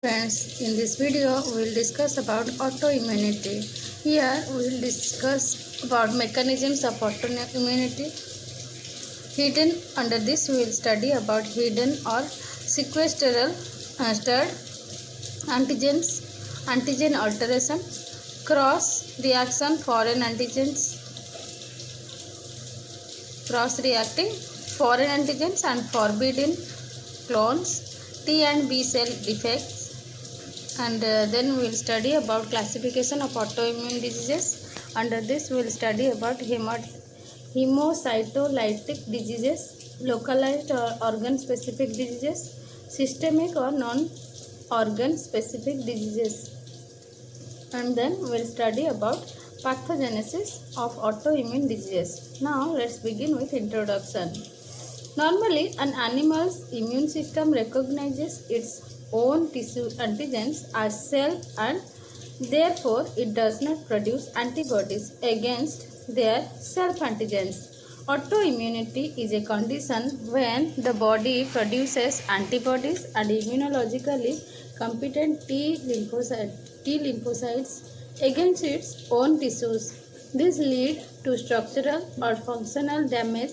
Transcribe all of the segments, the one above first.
Friends, in this video we will discuss about autoimmunity. Here we will discuss about mechanisms of autoimmunity. Hidden under this we will study about hidden or sequestral stirred antigens, antigen alteration, cross reaction foreign antigens, cross reacting foreign antigens and forbidden clones, T and B cell defects, and then we will study about classification of autoimmune diseases. Under this we will study about hemocytolytic diseases, localized or organ specific diseases, systemic or non organ specific diseases, and then we will study about pathogenesis of autoimmune diseases. Now let's begin with introduction. Normally, an animal's immune system recognizes its own tissue antigens as self, and therefore it does not produce antibodies against their self antigens. Autoimmunity is a condition when the body produces antibodies and immunologically competent T lymphocytes against its own tissues. This leads to structural or functional damage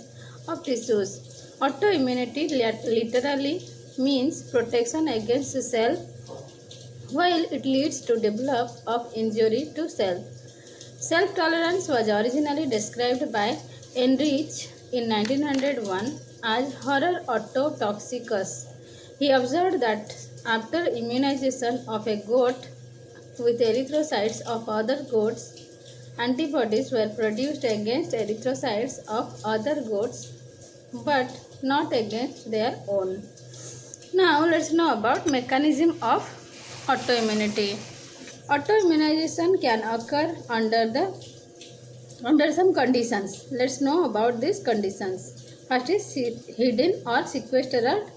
of tissues. Autoimmunity literally means protection against self, while it leads to develop of injury to self. Self-tolerance was originally described by Enrich in 1901 as horror autotoxicus. He observed that after immunization of a goat with erythrocytes of other goats, antibodies were produced against erythrocytes of other goats but not against their own. Now let's know about mechanism of autoimmunity. Autoimmunization can occur under some conditions. Let's know about these conditions. First is hidden or sequestered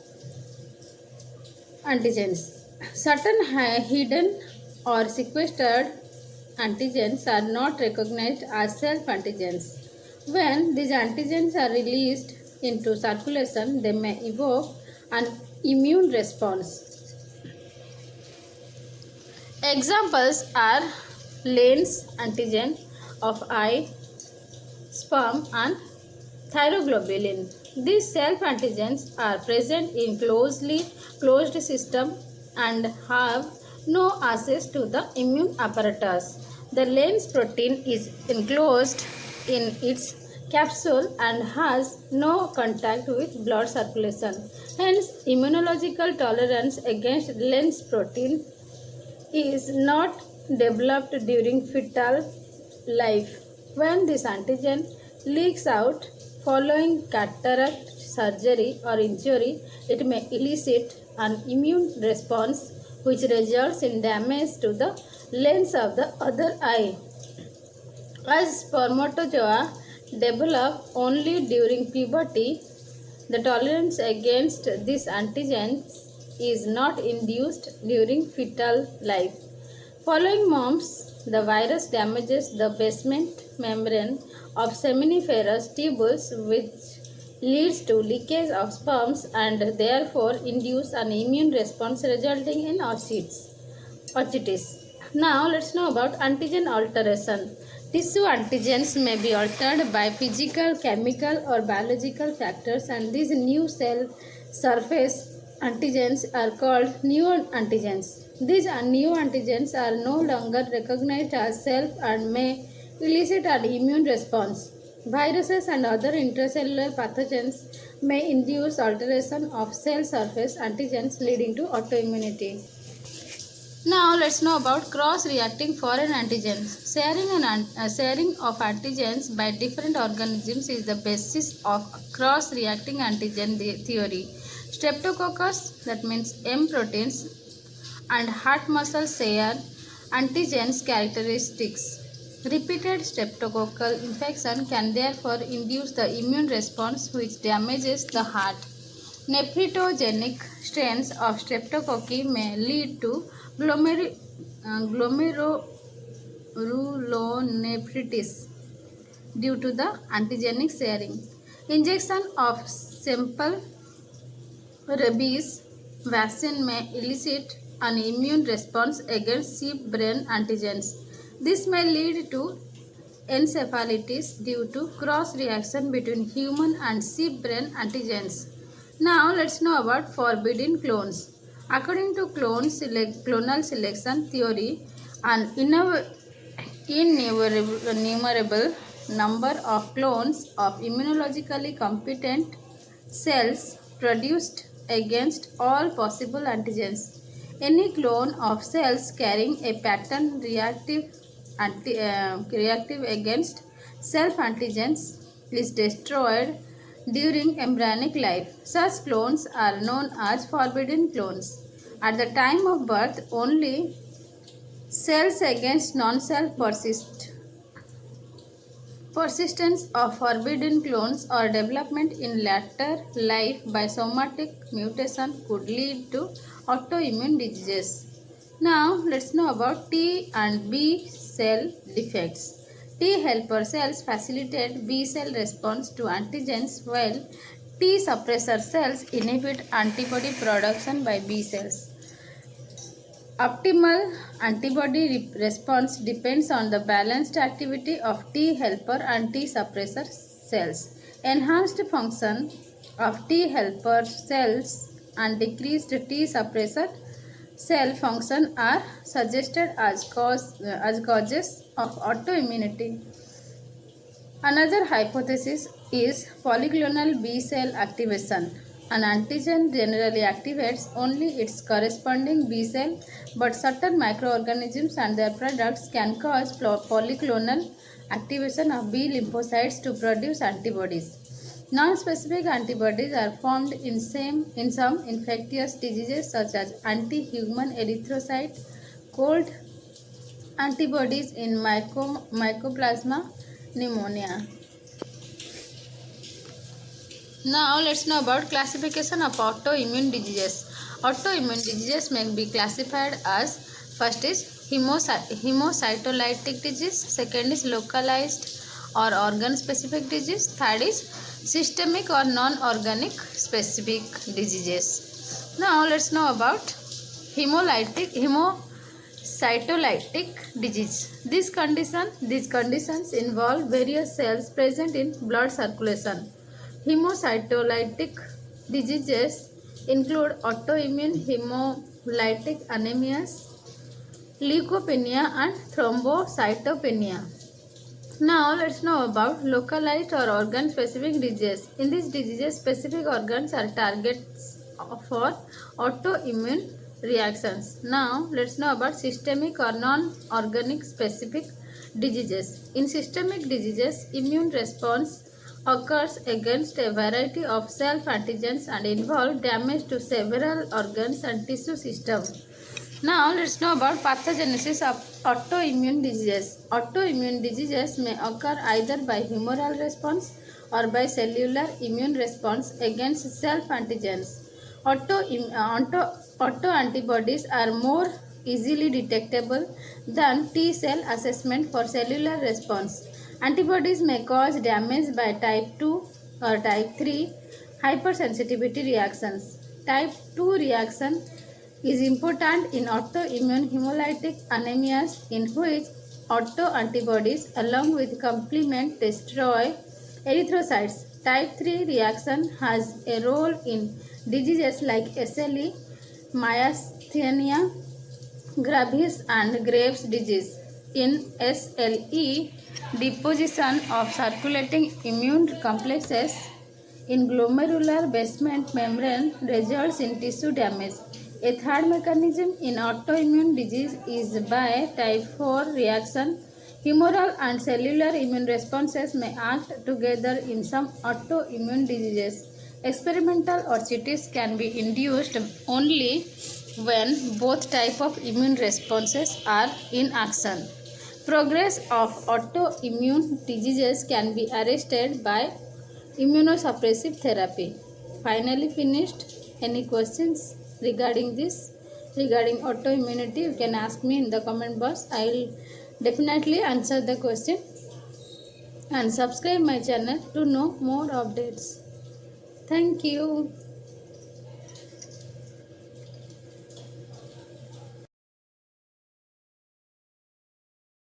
antigens. Certain hidden or sequestered antigens are not recognized as self antigens. When these antigens are released into circulation, they may evoke an immune response. Examples are Lenz antigen of eye, sperm, and thyroglobulin. These self antigens are present in closed system and have no access to the immune apparatus. The Lenz protein is enclosed in its capsule and has no contact with blood circulation. Hence, immunological tolerance against Lenz protein is not developed during fetal life. When this antigen leaks out following cataract surgery or injury, it may elicit an immune response which results in damage to the lens of the other eye. As spermatozoa develop only during puberty, the tolerance against these antigens is not induced during fetal life. Following mumps, the virus damages the basement membrane of seminiferous tubules, which leads to leakage of sperms and therefore induce an immune response resulting in orchitis. Now let's know about antigen alteration. Tissue antigens may be altered by physical, chemical or biological factors, and these new cell surface antigens are called neoantigens. These neoantigens are no longer recognized as self and may elicit an immune response. Viruses and other intracellular pathogens may induce alteration of cell surface antigens leading to autoimmunity. Now let's know about cross-reacting foreign antigens. Sharing of antigens by different organisms is the basis of cross-reacting antigen theory. Streptococcus, that means M proteins, and heart muscle share antigens characteristics. Repeated streptococcal infection can therefore induce the immune response which damages the heart. Nephrogenic strains of streptococci may lead to glomerulonephritis due to the antigenic sharing. Injection of simple rabies vaccine may elicit an immune response against sheep-brain antigens. This may lead to encephalitis due to cross-reaction between human and sheep-brain antigens. Now let's know about forbidden clones. According to clonal selection theory, an innumerable number of clones of immunologically competent cells produced against all possible antigens. Any clone of cells carrying a pattern reactive against self antigens is destroyed during embryonic life. Such clones are known as forbidden clones. At the time of birth, only cells against non-self persist. Persistence of forbidden clones or development in later life by somatic mutation could lead to autoimmune diseases. Now let's know about T and B cell defects. T helper cells facilitate B cell response to antigens while T suppressor cells inhibit antibody production by B cells. Optimal antibody response depends on the balanced activity of T helper and T suppressor cells. Enhanced function of T helper cells and decreased T suppressor cell function are suggested as causes of autoimmunity. Another hypothesis is polyclonal B cell activation. An antigen generally activates only its corresponding B cell, but certain microorganisms and their products can cause polyclonal activation of B lymphocytes to produce antibodies. Non-specific antibodies are formed in some infectious diseases such as anti-human erythrocyte, cold antibodies in mycoplasma pneumonia. Now let's know about classification of autoimmune diseases. Autoimmune diseases may be classified as first is hemocytolytic disease, second is localized or organ specific disease, third is systemic or non-organic specific diseases. Now let's know about hemocytolytic disease. These conditions involve various cells present in blood circulation. Hemocytolytic diseases include autoimmune hemolytic anemias, leukopenia and thrombocytopenia. Now let's know about localized or organ specific diseases. In these diseases, specific organs are targets for autoimmune reactions. Now let's know about systemic or non-organic specific diseases. In systemic diseases, immune response occurs against a variety of self-antigens and involve damage to several organs and tissue systems. Now let's know about pathogenesis of autoimmune diseases. Autoimmune diseases may occur either by humoral response or by cellular immune response against self-antigens. Autoantibodies are more easily detectable than T cell assessment for cellular response. Antibodies may cause damage by type 2 or type 3 hypersensitivity reactions. Type 2 reaction is important in autoimmune hemolytic anemias in which autoantibodies along with complement destroy erythrocytes. Type 3 reaction has a role in diseases like SLE, myasthenia gravis and Graves' disease. In SLE, deposition of circulating immune complexes in glomerular basement membrane results in tissue damage. A third mechanism in autoimmune disease is by type 4 reaction. Humoral and cellular immune responses may act together in some autoimmune diseases. Experimental orchitis can be induced only when both types of immune responses are in action. Progress of autoimmune diseases can be arrested by immunosuppressive therapy. Finally finished. Any questions regarding this? Regarding autoimmunity, you can ask me in the comment box. I will definitely answer the question. And subscribe my channel to know more updates. Thank you.